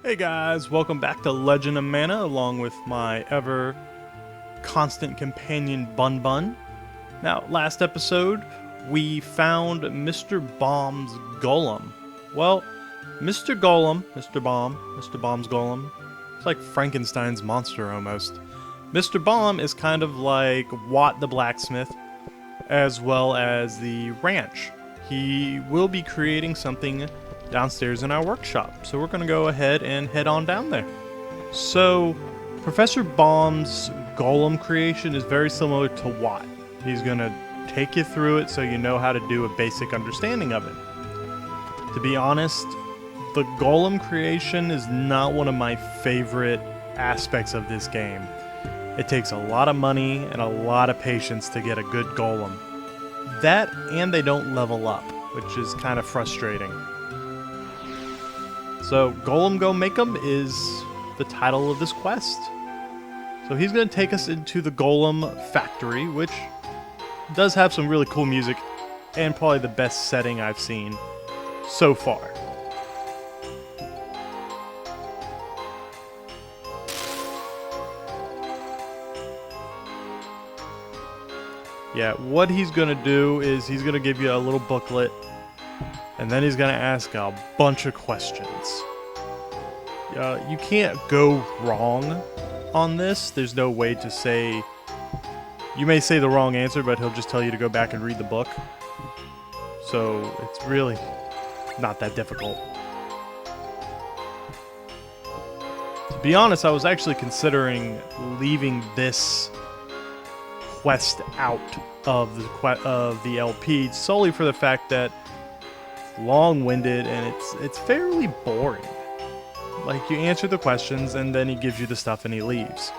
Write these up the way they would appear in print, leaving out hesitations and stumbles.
Hey guys, welcome back to Legend of Mana along with my ever constant companion Bunbun. Now, last episode, we found Mr. Bomb's Golem. Well, Mr. Bomb's Golem, it's like Frankenstein's monster almost. Mr. Bomb is kind of like Watt the blacksmith, as well as the ranch. He will be creating something downstairs in our workshop, so we're going to go ahead and head on down there. So, Professor Bomb's Golem creation is very similar to Watt. He's going to take you through it so you know how to do a basic understanding of it. To be honest, the Golem creation is not one of my favorite aspects of this game. It takes a lot of money and a lot of patience to get a good Golem. That, and they don't level up, which is kind of frustrating. So, Golem Go Make 'em is the title of this quest. So he's going to take us into the Golem factory, which does have some really cool music and probably the best setting I've seen so far. Yeah, what he's going to do is he's going to give you a little booklet, and then he's going to ask a bunch of questions. You can't go wrong on this. There's no way to say... You may say the wrong answer, but he'll just tell you to go back and read the book. So it's really not that difficult. To be honest, I was actually considering leaving this quest out of the LP solely for the fact that it's long-winded and it's fairly boring. Like, you answer the questions and then he gives you the stuff and he leaves.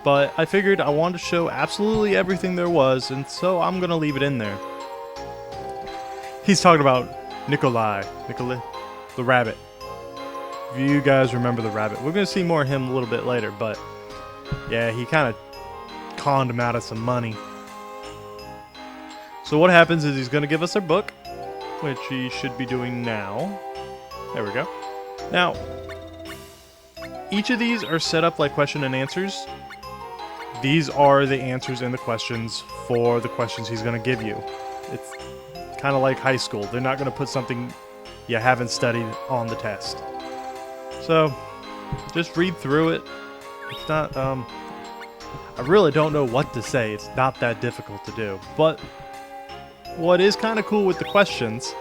But I figured I wanted to show absolutely everything there was, and so I'm gonna leave it in there. He's talking about Nikolai, the rabbit. If you guys remember the rabbit, we're gonna see more of him a little bit later, but yeah, he kind of conned him out of some money. So what happens is he's gonna give us our book, which he should be doing now. There we go. Now, each of these are set up like question and answers. These are the answers and the questions for the questions he's going to give you. It's kind of like high school. They're not going to put something you haven't studied on the test. So, just read through it. It's not, I really don't know what to say. It's not that difficult to do. But, what is kind of cool with the questions...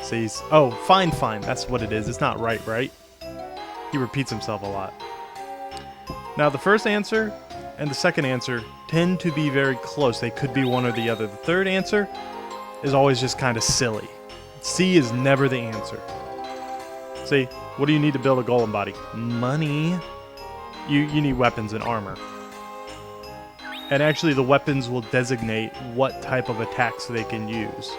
Says, oh, fine, that's what it is. It's not right? He repeats himself a lot. Now, the first answer and the second answer tend to be very close. They could be one or the other. The third answer is always just kind of silly. C is never the answer. See, what do you need to build a golem body? Money. You need weapons and armor. And actually, the weapons will designate what type of attacks they can use.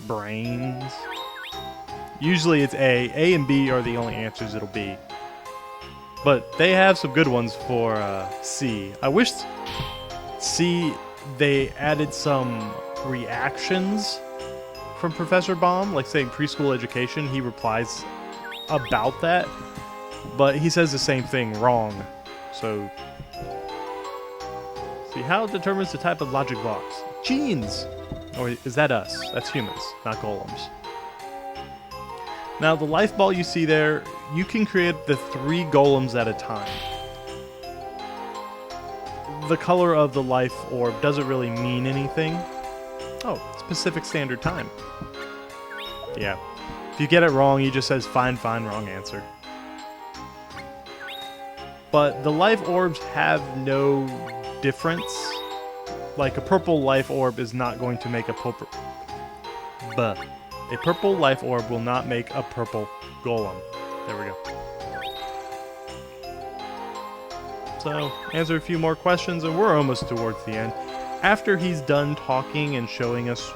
Brains. Usually it's A. A and B are the only answers it'll be. But they have some good ones for C. I wish C, they added some reactions from Professor Bomb, like saying preschool education. He replies about that, but he says the same thing wrong. So, see, how it determines the type of logic box? Genes! Or is that us? That's humans, not golems. Now, the life ball you see there, you can create the 3 golems at a time. The color of the life orb doesn't really mean anything. Oh, it's Pacific Standard Time. Yeah. If you get it wrong, he just says, fine, wrong answer. But the life orbs have no difference. Like, a purple life orb is not going to make a purple... A purple life orb will not make a purple golem. There we go. So, answer a few more questions and we're almost towards the end. After he's done talking and showing us...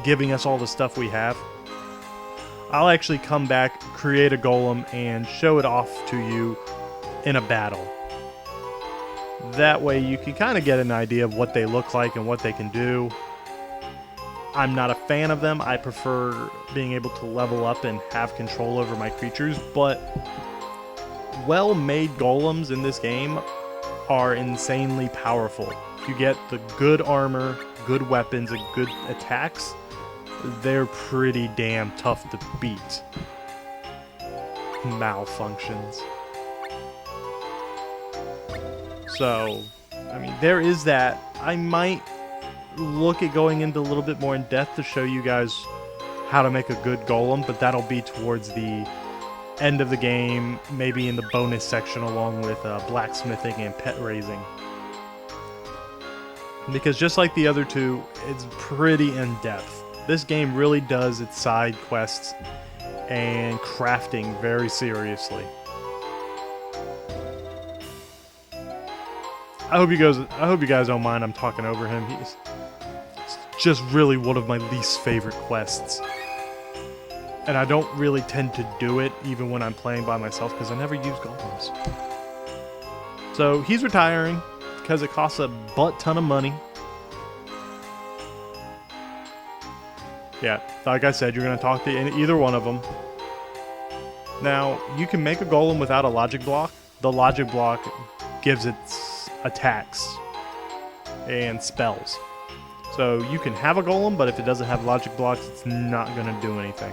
giving us all the stuff we have, I'll actually come back, create a golem, and show it off to you in a battle. That way you can kind of get an idea of what they look like and what they can do. I'm not a fan of them. I prefer being able to level up and have control over my creatures, but well-made golems in this game are insanely powerful. If you get the good armor, good weapons, and good attacks, they're pretty damn tough to beat. Malfunctions. So, I mean, there is that. I might look at going into a little bit more in depth to show you guys how to make a good golem, but that'll be towards the end of the game, maybe in the bonus section along with blacksmithing and pet raising. Because just like the other two, it's pretty in-depth. This game really does its side quests and crafting very seriously. I hope you guys don't mind I'm talking over him. It's just really one of my least favorite quests. And I don't really tend to do it even when I'm playing by myself because I never use golems. So he's retiring because it costs a butt ton of money. Yeah, like I said, you're going to talk to either one of them. Now, you can make a golem without a logic block. The logic block gives its attacks and spells. So you can have a golem, but if it doesn't have logic blocks, it's not going to do anything.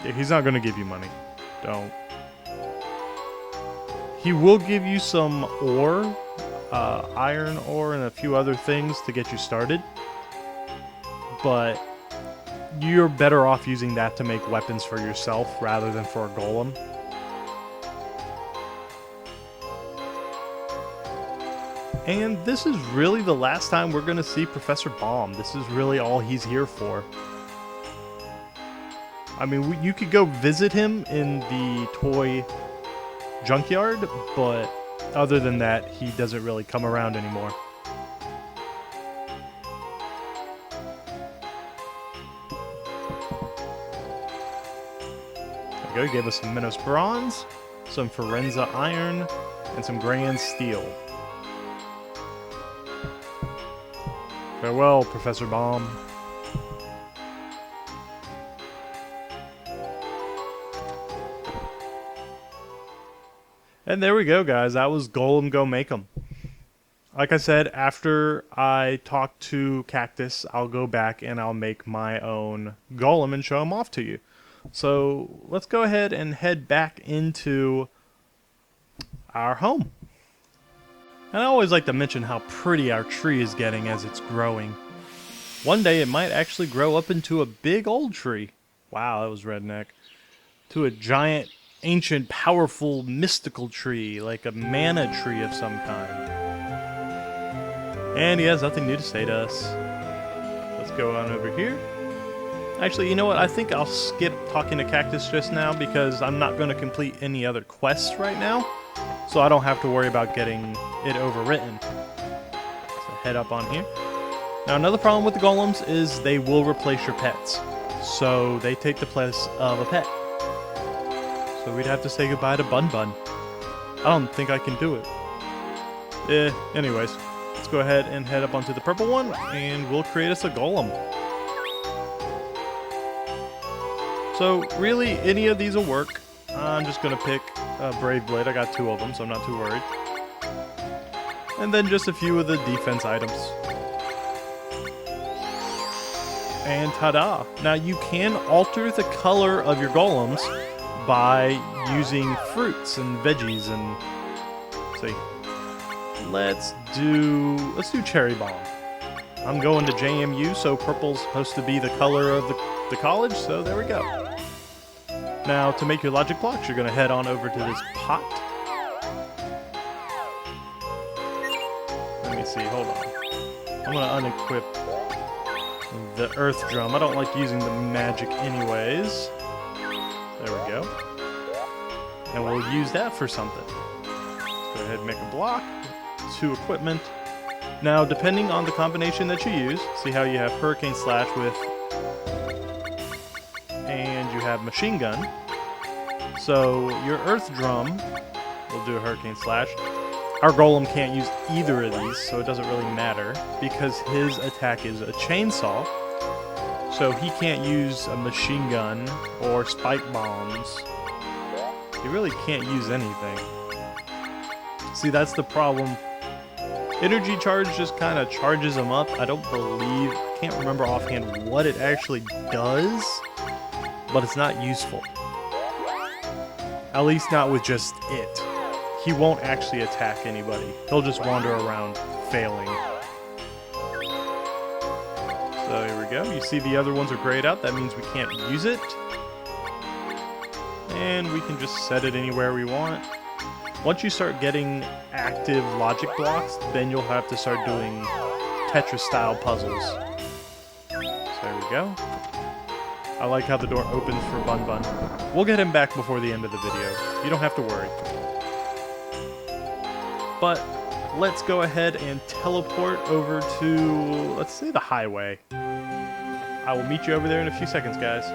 Yeah, he's not going to give you money. Don't. He will give you some ore, iron ore, and a few other things to get you started. But you're better off using that to make weapons for yourself rather than for a golem. And this is really the last time we're going to see Professor Bomb. This is really all he's here for. I mean, you could go visit him in the toy junkyard, but other than that, he doesn't really come around anymore. There we go, he gave us some Minos Bronze, some Forenza Iron, and some Grand Steel. Farewell, Professor Bomb. And there we go, guys. That was Golem Go Make 'em. Like I said, after I talk to Cactus, I'll go back and I'll make my own golem and show him off to you. So let's go ahead and head back into our home. And I always like to mention how pretty our tree is getting as it's growing. One day it might actually grow up into a big old tree. Wow, that was redneck. To a giant, ancient, powerful, mystical tree, like a mana tree of some kind. And he has nothing new to say to us. Let's go on over here. Actually, you know what? I think I'll skip talking to Cactus just now because I'm not going to complete any other quests right now. So I don't have to worry about getting it overwritten. So head up on here. Now another problem with the golems is they will replace your pets. So they take the place of a pet. So we'd have to say goodbye to Bunbun. I don't think I can do it. Anyways, let's go ahead and head up onto the purple one, and we'll create us a golem. So really, any of these will work. I'm just going to pick a Brave Blade. I got 2 of them, so I'm not too worried. And then just a few of the defense items. And ta-da! Now you can alter the color of your golems by using fruits and veggies and see. Let's do Cherry Bomb. I'm going to JMU, so purple's supposed to be the color of the college, so there we go. Now to make your logic blocks, you're going to head on over to this pot. Let me see, hold on. I'm going to unequip the earth drum. I don't like using the magic anyways. There we go. And we'll use that for something. Let's go ahead and make a block. 2 equipment. Now, depending on the combination that you use, see how you have Hurricane Slash with... and you have Machine Gun. So your Earth Drum will do a Hurricane Slash. Our Golem can't use either of these, so it doesn't really matter, because his attack is a Chainsaw. So he can't use a Machine Gun or Spike Bombs. He really can't use anything. See, that's the problem. Energy Charge just kind of charges him up. I can't remember offhand what it actually does, but it's not useful. At least not with just it. He won't actually attack anybody. He'll just wander around, failing. So here we go. You see the other ones are grayed out. That means we can't use it. And we can just set it anywhere we want. Once you start getting active logic blocks, then you'll have to start doing Tetris-style puzzles. So there we go. I like how the door opens for Bunbun. We'll get him back before the end of the video. You don't have to worry. But let's go ahead and teleport over to, let's say, the highway. I will meet you over there in a few seconds, guys.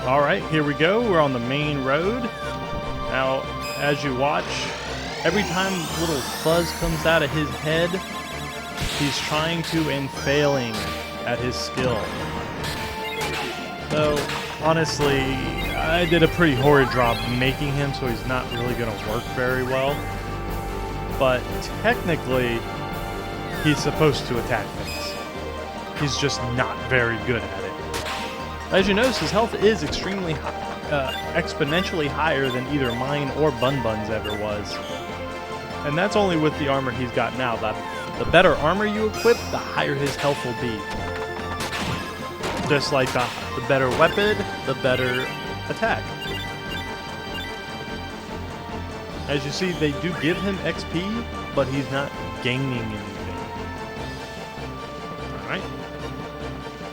Alright, here we go. We're on the main road. Now, as you watch, every time little fuzz comes out of his head, he's trying to and failing at his skill. So, honestly, I did a pretty horrid job making him, so he's not really going to work very well. But technically, he's supposed to attack things. He's just not very good at it. As you notice, his health is extremely exponentially higher than either mine or Bunbun's ever was. And that's only with the armor he's got now. The better armor you equip, the higher his health will be. Just like the better weapon, the better attack. As you see, they do give him XP, but he's not gaining anything. Alright.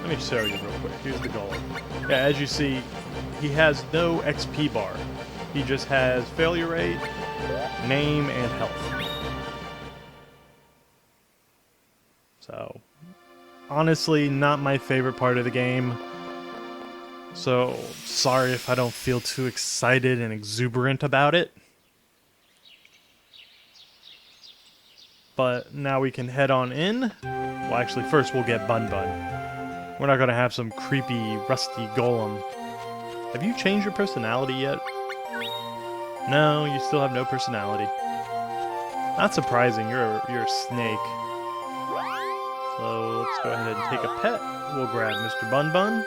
Let me show you real quick. Here's the Golem. Yeah, as you see, he has no XP bar. He just has failure rate, name, and health. So, honestly, not my favorite part of the game. So, sorry if I don't feel too excited and exuberant about it. But now we can head on in. Well, actually, first we'll get Bunbun. We're not going to have some creepy, rusty Golem. Have you changed your personality yet? No, you still have no personality. Not surprising, you're a snake. So let's go ahead and take a pet. We'll grab Mr. Bunbun.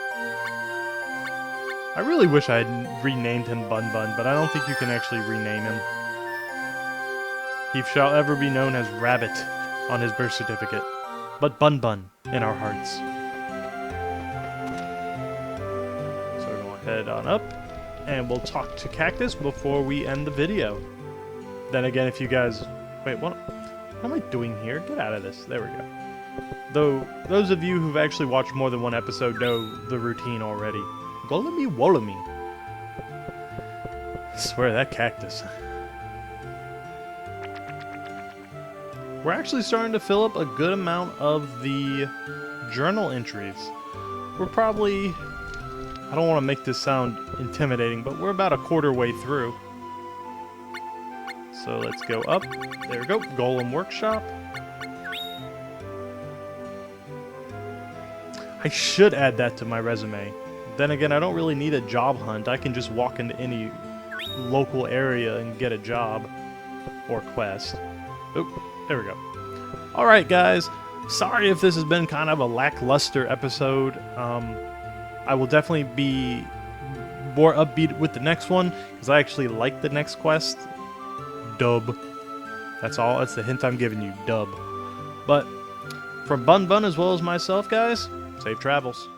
I really wish I had renamed him Bunbun, but I don't think you can actually rename him. He shall ever be known as Rabbit on his birth certificate, but Bunbun in our hearts. So we're going to head on up, and we'll talk to Cactus before we end the video. Then again, if you guys... Wait, what am I doing here? Get out of this. There we go. Though, those of you who've actually watched more than one episode know the routine already. Golemy Wolemy. I swear, that cactus. We're actually starting to fill up a good amount of the journal entries. We're probably... I don't want to make this sound intimidating, but we're about a quarter way through. So let's go up. There we go. Golem Workshop. I should add that to my resume. Then again, I don't really need a job hunt. I can just walk into any local area and get a job or quest. Oop, there we go. Alright guys, sorry if this has been kind of a lackluster episode. I will definitely be more upbeat with the next one, because I actually like the next quest. Dub. That's all, that's the hint I'm giving you, dub. But, from Bunbun as well as myself guys, safe travels.